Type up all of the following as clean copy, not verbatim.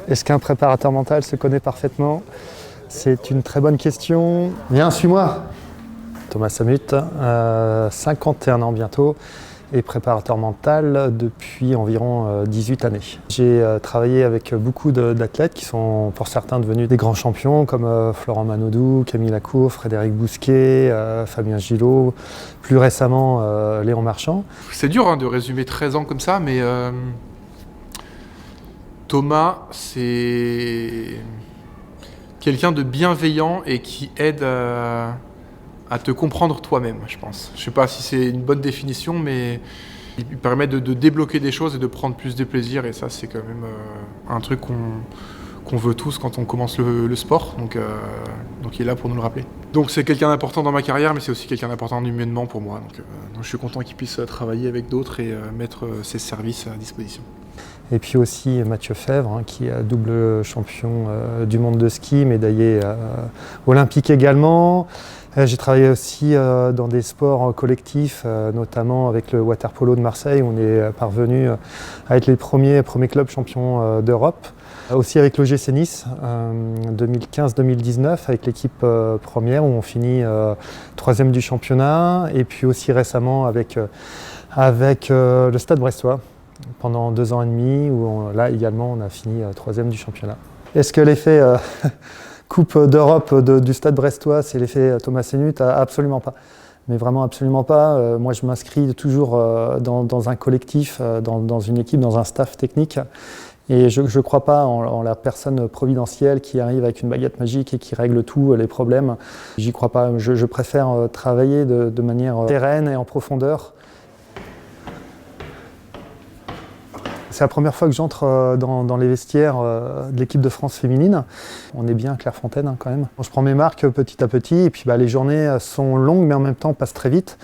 Est-ce qu'un préparateur mental se connaît parfaitement? C'est une très bonne question. Viens, suis-moi. Thomas Samut, 51 ans bientôt, et préparateur mental depuis environ 18 années. J'ai travaillé avec beaucoup d'athlètes qui sont pour certains devenus des grands champions comme Florent Manodou, Camille Lacour, Frédéric Bousquet, Fabien Gillot, plus récemment Léon Marchand. C'est dur de résumer 13 ans comme ça, mais Thomas, c'est quelqu'un de bienveillant et qui aide à te comprendre toi-même, je pense. Je ne sais pas si c'est une bonne définition, mais il permet de débloquer des choses et de prendre plus de plaisir. Et ça, c'est quand même un truc qu'on veut tous quand on commence le sport. Donc il est là pour nous le rappeler. Donc c'est quelqu'un d'important dans ma carrière, mais c'est aussi quelqu'un d'important humainement pour moi. Donc je suis content qu'il puisse travailler avec d'autres et mettre ses services à disposition. Et puis aussi Mathieu Fèvre, qui est double champion du monde de ski, médaillé olympique également. J'ai travaillé aussi dans des sports collectifs, notamment avec le water-polo de Marseille, où on est parvenu à être les premiers clubs champions d'Europe. Aussi avec l'OGC Nice, 2015-2019, avec l'équipe première, où on finit troisième du championnat. Et puis aussi récemment avec le Stade Brestois, pendant 2 ans et demi, où là également on a fini troisième du championnat. Est-ce que l'effet Coupe d'Europe du Stade Brestois, c'est l'effet Thomas Samut? Absolument pas. Mais vraiment absolument pas. Moi je m'inscris toujours dans un collectif, dans une équipe, dans un staff technique. Et je ne crois pas en la personne providentielle qui arrive avec une baguette magique et qui règle tous les problèmes. J'y crois pas. Je préfère travailler de manière sereine et en profondeur. C'est la première fois que j'entre dans les vestiaires de l'équipe de France féminine. On est bien à Clairefontaine quand même. Je prends mes marques petit à petit et puis les journées sont longues mais en même temps passent très vite.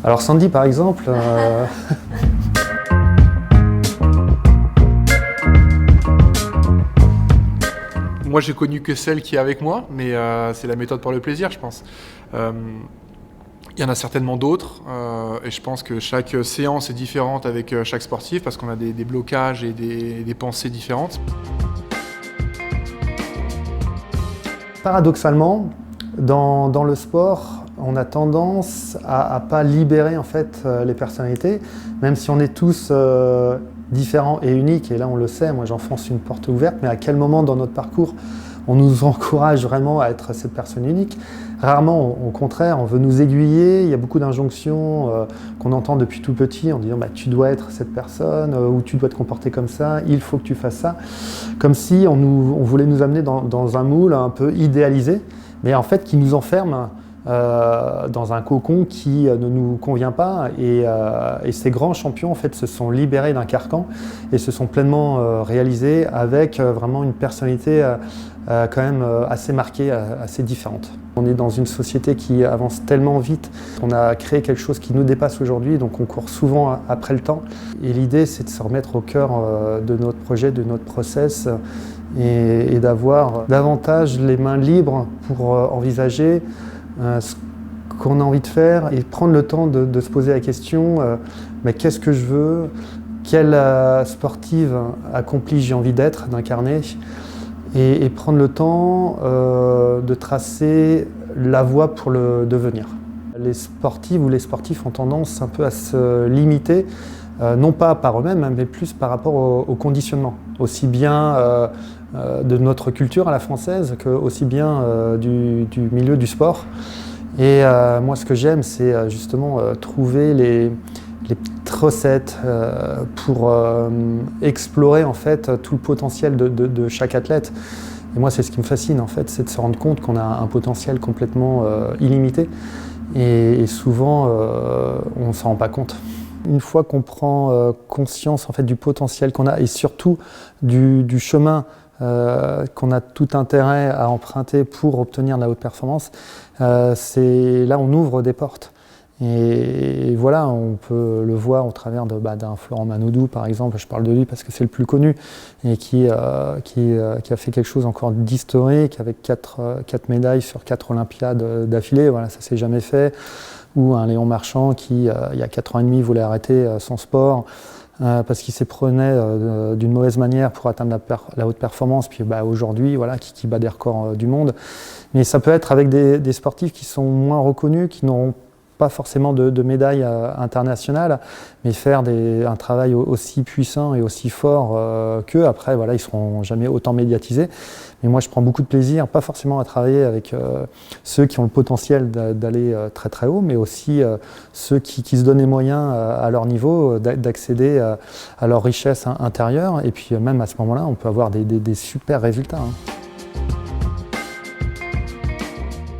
Alors Sandy par exemple... Moi j'ai connu que celle qui est avec moi, mais c'est la méthode par le plaisir je pense. Il y en a certainement d'autres et je pense que chaque séance est différente avec chaque sportif parce qu'on a des blocages et des pensées différentes. Paradoxalement, dans le sport, on a tendance à pas libérer en fait les personnalités, même si on est tous différents et uniques, et là on le sait, moi j'enfonce une porte ouverte, mais à quel moment dans notre parcours on nous encourage vraiment à être cette personne unique? Rarement, au contraire, on veut nous aiguiller. Il y a beaucoup d'injonctions qu'on entend depuis tout petit en disant tu dois être cette personne ou tu dois te comporter comme ça, il faut que tu fasses ça. Comme si on voulait nous amener dans un moule un peu idéalisé, mais en fait qui nous enferme dans un cocon qui ne nous convient pas. Et ces grands champions en fait, se sont libérés d'un carcan et se sont pleinement réalisés avec vraiment une personnalité quand même assez marquée, assez différente. On est dans une société qui avance tellement vite qu'on a créé quelque chose qui nous dépasse aujourd'hui, donc on court souvent après le temps. Et l'idée, c'est de se remettre au cœur de notre projet, de notre process et d'avoir davantage les mains libres pour envisager ce qu'on a envie de faire et prendre le temps de se poser la question mais qu'est-ce que je veux, quelle sportive accomplie j'ai envie d'être, d'incarner, et prendre le temps de tracer la voie pour le devenir. Les sportives ou les sportifs ont tendance un peu à se limiter, non pas par eux-mêmes, mais plus par rapport au conditionnement, aussi bien de notre culture à la française que aussi bien du milieu du sport. Et moi ce que j'aime, c'est justement trouver les petites recettes pour explorer en fait tout le potentiel de chaque athlète. Et moi c'est ce qui me fascine en fait, c'est de se rendre compte qu'on a un potentiel complètement illimité et souvent on ne s'en rend pas compte. Une fois qu'on prend conscience en fait du potentiel qu'on a et surtout du chemin qu'on a tout intérêt à emprunter pour obtenir de la haute performance, c'est là on ouvre des portes. Et voilà, on peut le voir au travers d'un Florent Manodou par exemple, je parle de lui parce que c'est le plus connu, et qui a fait quelque chose encore d'historique avec 4 médailles sur 4 Olympiades d'affilée, voilà, ça s'est jamais fait. Ou un Léon Marchand qui, il y a 4 ans et demi, voulait arrêter son sport, parce qu'il s'y prenait d'une mauvaise manière pour atteindre la haute performance, puis aujourd'hui, voilà, qui bat des records du monde. Mais ça peut être avec des sportifs qui sont moins reconnus, qui n'auront pas forcément de médailles internationales, mais faire un travail aussi puissant et aussi fort qu'eux. Après, voilà, ils ne seront jamais autant médiatisés. Mais moi, je prends beaucoup de plaisir, pas forcément à travailler avec ceux qui ont le potentiel d'aller très très haut, mais aussi ceux qui se donnent les moyens à leur niveau d'accéder à leur richesse intérieure. Et puis même à ce moment-là, on peut avoir des super résultats.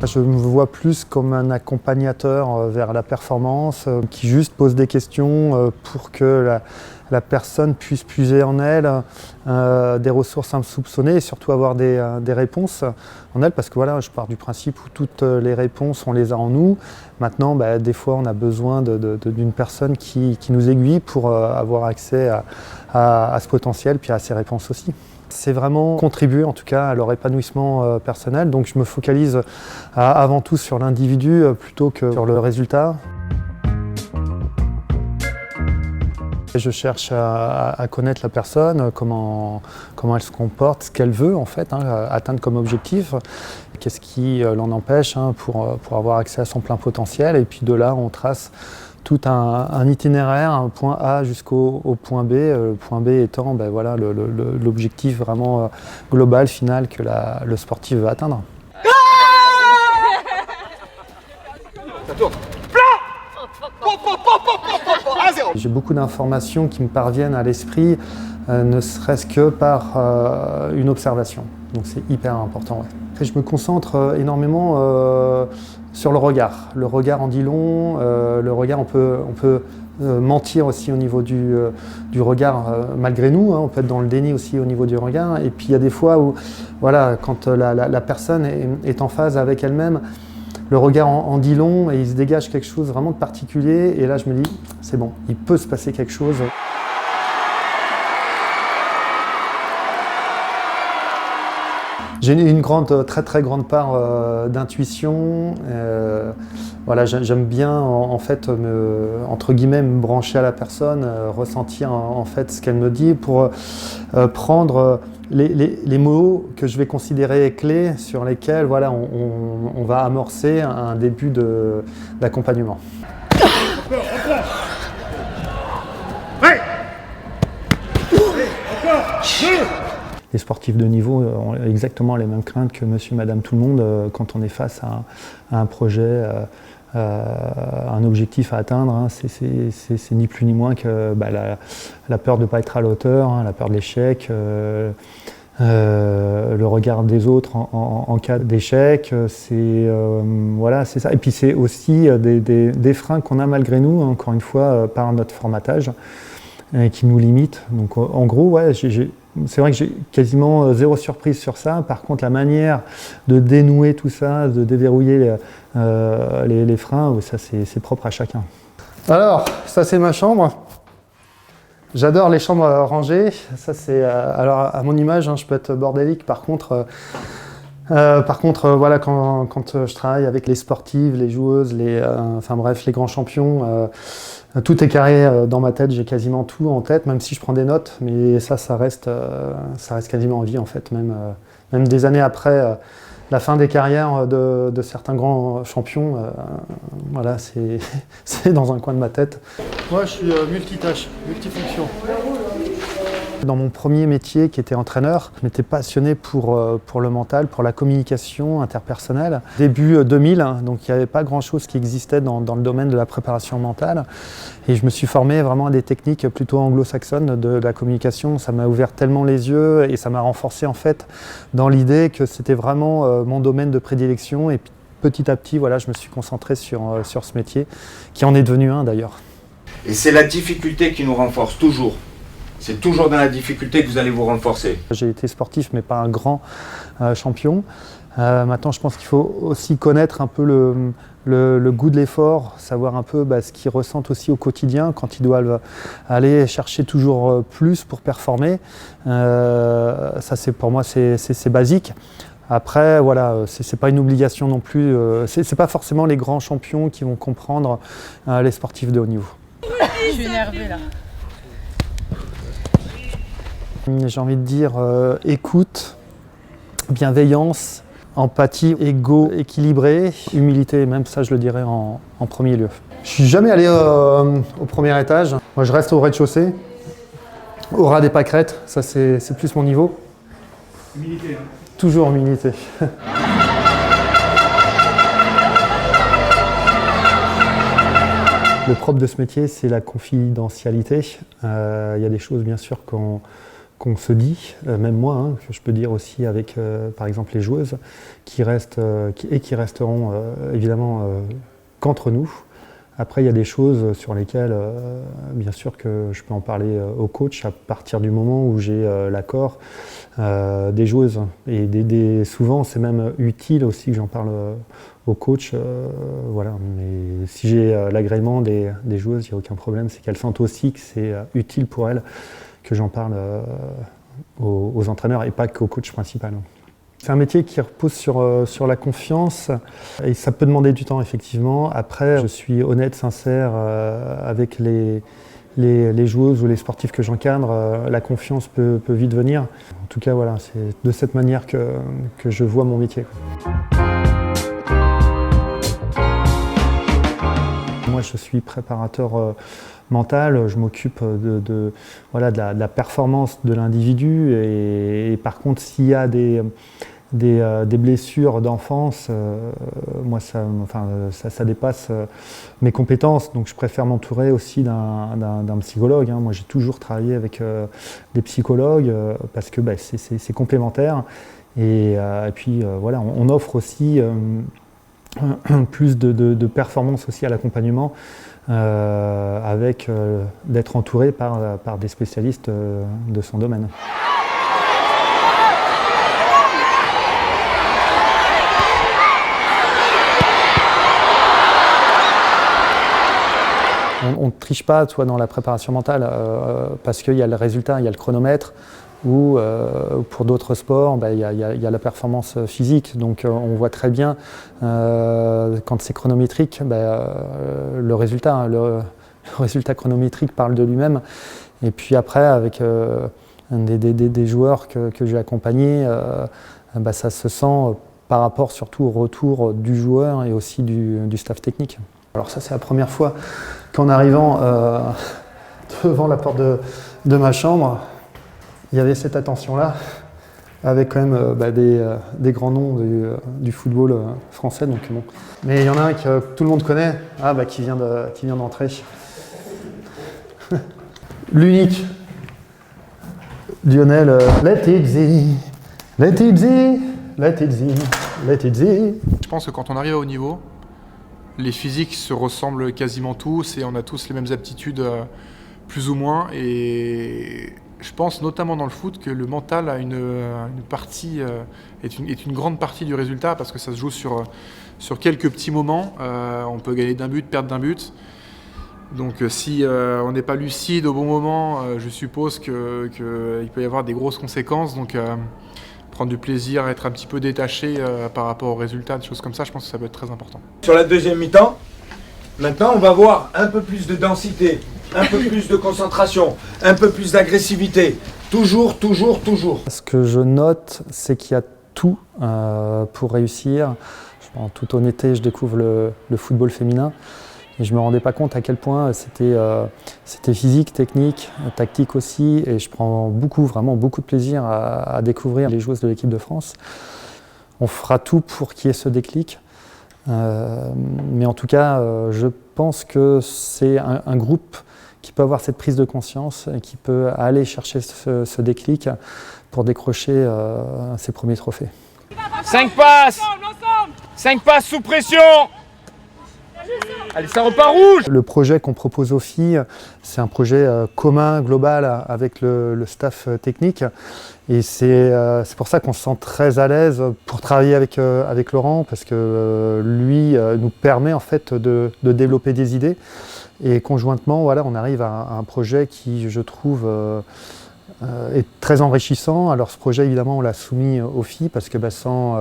Je me vois plus comme un accompagnateur vers la performance qui juste pose des questions pour que la personne puisse puiser en elle des ressources insoupçonnées et surtout avoir des réponses en elle, parce que voilà, je pars du principe où toutes les réponses, on les a en nous. Maintenant, des fois, on a besoin d'une personne qui nous aiguille pour avoir accès à ce potentiel puis à ces réponses aussi. C'est vraiment contribuer en tout cas à leur épanouissement personnel. Donc je me focalise avant tout sur l'individu plutôt que sur le résultat. Je cherche à connaître la personne, comment elle se comporte, ce qu'elle veut en fait, atteindre comme objectif. Qu'est-ce qui l'en empêche pour avoir accès à son plein potentiel. Et puis de là, on trace tout un itinéraire, un point A jusqu'au point B, le point B étant voilà, l'objectif vraiment global, final que le sportif veut atteindre. Ça tourne. J'ai beaucoup d'informations qui me parviennent à l'esprit, ne serait-ce que par une observation. Donc c'est hyper important. Ouais. Après, je me concentre énormément sur le regard en dit long, le regard on peut mentir aussi au niveau du regard malgré nous, on peut être dans le déni aussi au niveau du regard, et puis il y a des fois où voilà, quand la personne est en phase avec elle-même, le regard en dit long et il se dégage quelque chose vraiment de particulier, et là je me dis c'est bon, il peut se passer quelque chose. J'ai une très très grande part d'intuition. Voilà, j'aime bien en fait entre guillemets me brancher à la personne, ressentir en fait ce qu'elle me dit pour prendre les mots que je vais considérer clés sur lesquels voilà, on va amorcer un début d'accompagnement. Les sportifs de niveau ont exactement les mêmes craintes que monsieur, madame, tout le monde quand on est face à un projet, un objectif à atteindre. C'est ni plus ni moins que la peur de ne pas être à la hauteur, la peur de l'échec, le regard des autres en cas d'échec. Voilà, c'est ça. Et puis c'est aussi des freins qu'on a malgré nous, encore une fois, par notre formatage, qui nous limitent. Donc en gros, ouais, c'est vrai que j'ai quasiment zéro surprise sur ça. Par contre, la manière de dénouer tout ça, de déverrouiller les freins, ça c'est propre à chacun. Alors, ça c'est ma chambre. J'adore les chambres rangées. Ça c'est alors à mon image, je peux être bordélique. Par contre, voilà, quand je travaille avec les sportives, les joueuses, enfin bref, les grands champions. Tout est carré dans ma tête, j'ai quasiment tout en tête, même si je prends des notes, mais ça reste quasiment en vie en fait, même des années après la fin des carrières de certains grands champions, voilà, c'est dans un coin de ma tête. Moi je suis multitâche, multifonction. Dans mon premier métier qui était entraîneur, je m'étais passionné pour le mental, pour la communication interpersonnelle. Début 2000, donc il n'y avait pas grand-chose qui existait dans le domaine de la préparation mentale. Et je me suis formé vraiment à des techniques plutôt anglo-saxonnes de la communication. Ça m'a ouvert tellement les yeux et ça m'a renforcé en fait dans l'idée que c'était vraiment mon domaine de prédilection. Et petit à petit, voilà, je me suis concentré sur ce métier, qui en est devenu un d'ailleurs. Et c'est la difficulté qui nous renforce toujours. C'est toujours dans la difficulté que vous allez vous renforcer. J'ai été sportif, mais pas un grand champion. Maintenant, je pense qu'il faut aussi connaître un peu le goût de l'effort, savoir un peu ce qu'ils ressentent aussi au quotidien quand ils doivent aller chercher toujours plus pour performer. Ça, pour moi, c'est basique. Après, voilà, c'est pas une obligation non plus. C'est pas forcément les grands champions qui vont comprendre les sportifs de haut niveau. Je suis énervée là. J'ai envie de dire écoute, bienveillance, empathie, ego équilibré, humilité, même ça je le dirais en premier lieu. Je suis jamais allé au premier étage. Moi je reste au rez-de-chaussée, au ras des pâquerettes, ça c'est plus mon niveau. Humilité. Hein. Toujours humilité. Le propre de ce métier, c'est la confidentialité. Il y a des choses, bien sûr, qu'on se dit, même moi, hein, que je peux dire aussi avec, par exemple, les joueuses, qui resteront évidemment qu'entre nous. Après, il y a des choses sur lesquelles, bien sûr, que je peux en parler au coach à partir du moment où j'ai l'accord des joueuses. Et souvent, c'est même utile aussi que j'en parle au coach. Voilà. Mais si j'ai l'agrément des joueuses, il n'y a aucun problème. C'est qu'elles sentent aussi que c'est utile pour elles que j'en parle aux entraîneurs et pas qu'au coach principal. C'est un métier qui repose sur la confiance et ça peut demander du temps effectivement. Après, je suis honnête, sincère avec les joueuses ou les sportifs que j'encadre. La confiance peut vite venir. En tout cas, voilà, c'est de cette manière que je vois mon métier. Moi, je suis préparateur mental, je m'occupe de la performance de l'individu et par contre, s'il y a des blessures d'enfance, moi ça dépasse mes compétences, donc je préfère m'entourer aussi d'un psychologue. Hein. Moi j'ai toujours travaillé avec des psychologues parce que c'est complémentaire et puis voilà, on offre aussi plus de performance aussi à l'accompagnement avec d'être entouré par des spécialistes de son domaine. On ne triche pas dans la préparation mentale parce qu'il y a le résultat, il y a le chronomètre ou pour d'autres sports, il y a la performance physique. Donc on voit très bien quand c'est chronométrique, le résultat chronométrique parle de lui-même. Et puis après, avec des joueurs que j'ai accompagnés, ça se sent par rapport surtout au retour du joueur et aussi du staff technique. Alors ça, c'est la première fois qu'en arrivant devant la porte de ma chambre, il y avait cette attention-là, avec quand même des grands noms du football français. Donc, bon. Mais il y en a un que tout le monde connaît, qui vient d'entrer. L'unique, Lionel, let it zi, let it zi, let it zi, let it zi. Je pense que quand on arrive à haut niveau, les physiques se ressemblent quasiment tous et on a tous les mêmes aptitudes plus ou moins. Et je pense notamment dans le foot que le mental a une partie, est une grande partie du résultat parce que ça se joue sur quelques petits moments. On peut gagner d'un but, perdre d'un but. Donc si on n'est pas lucide au bon moment, je suppose qu'il peut y avoir des grosses conséquences. Donc prendre du plaisir, être un petit peu détaché par rapport aux résultats, des choses comme ça, je pense que ça peut être très important. Sur la deuxième mi-temps, maintenant on va voir un peu plus de densité, un peu plus de concentration, un peu plus d'agressivité. Toujours. Ce que je note, c'est qu'il y a tout pour réussir. En toute honnêteté, je découvre le football féminin. Et je ne me rendais pas compte à quel point c'était physique, technique, tactique aussi. Et je prends vraiment beaucoup de plaisir à découvrir les joueuses de l'équipe de France. On fera tout pour qu'il y ait ce déclic. Mais en tout cas, je pense que c'est un groupe qui peut avoir cette prise de conscience et qui peut aller chercher ce déclic pour décrocher ses premiers trophées. 5 passes sous pression. Allez, ça repart rouge! Le projet qu'on propose aux filles, c'est un projet commun, global, avec le staff technique. Et c'est pour ça qu'on se sent très à l'aise pour travailler avec Laurent, parce que lui nous permet en fait de développer des idées. Et conjointement, voilà, on arrive à un projet qui, je trouve, est très enrichissant. Alors ce projet, évidemment, on l'a soumis aux filles parce que sans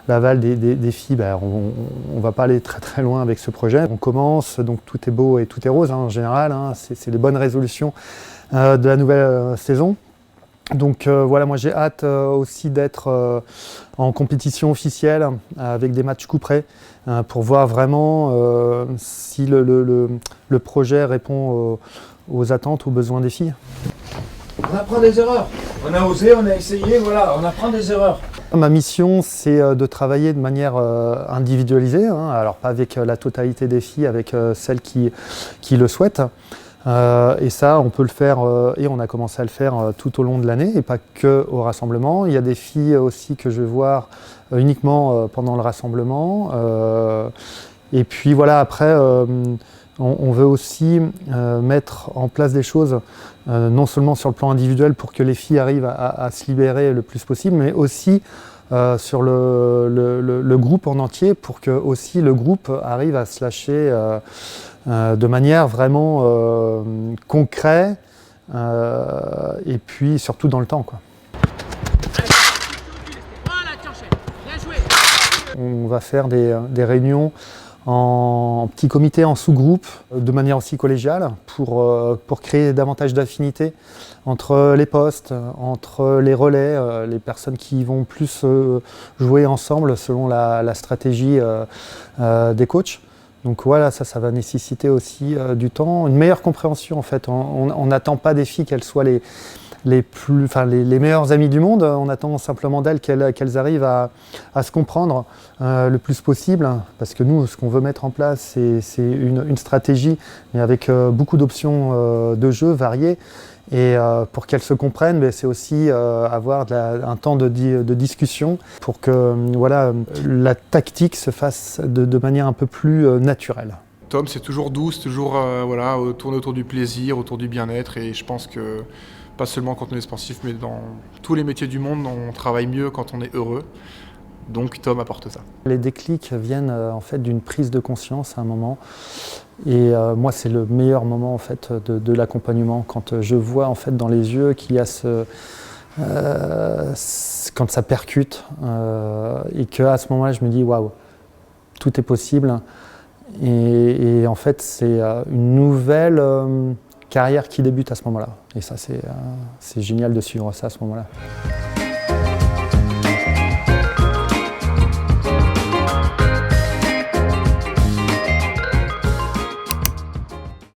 l'aval des filles, on ne va pas aller très très loin avec ce projet. On commence, donc tout est beau et tout est rose en général. C'est les bonnes résolutions de la nouvelle saison. Donc voilà, moi j'ai hâte aussi d'être en compétition officielle avec des matchs coup près pour voir vraiment si le projet répond aux attentes, aux besoins des filles. On apprend des erreurs. On a osé, on a essayé, voilà, on apprend des erreurs. Ma mission, c'est de travailler de manière individualisée, hein, alors pas avec la totalité des filles, avec celles qui le souhaitent. Et ça, on peut le faire, et on a commencé à le faire tout au long de l'année, et pas que au rassemblement. Il y a des filles aussi que je vais voir uniquement pendant le rassemblement. Et puis voilà, après, on veut aussi mettre en place des choses, non seulement sur le plan individuel pour que les filles arrivent à se libérer le plus possible, mais aussi sur le groupe en entier pour que aussi le groupe arrive à se lâcher de manière vraiment concrète et puis surtout dans le temps, quoi. On va faire des réunions en petits comités, en sous-groupes, de manière aussi collégiale pour créer davantage d'affinités entre les postes, entre les relais, les personnes qui vont plus jouer ensemble selon la stratégie des coachs. Donc voilà, ça va nécessiter aussi du temps, une meilleure compréhension en fait. On n'attend pas des filles qu'elles soient les meilleures amies du monde, on attend simplement d'elles qu'elles arrivent à se comprendre le plus possible, parce que nous, ce qu'on veut mettre en place, c'est une stratégie, mais avec beaucoup d'options de jeu variées. Et pour qu'elles se comprennent, c'est aussi avoir un temps de discussion pour que voilà, la tactique se fasse de manière un peu plus naturelle. Tom, c'est toujours doux, c'est toujours tourner autour du plaisir, autour du bien-être, et je pense que pas seulement quand on est sportif, mais dans tous les métiers du monde, on travaille mieux quand on est heureux. Donc Tom apporte ça. Les déclics viennent en fait d'une prise de conscience à un moment. Et moi, c'est le meilleur moment en fait de l'accompagnement, quand je vois en fait dans les yeux qu'il y a quand ça percute et qu'à ce moment-là, je me dis waouh, tout est possible. Et en fait, c'est une nouvelle carrière qui débute à ce moment-là. Et ça, c'est génial de suivre ça à ce moment-là.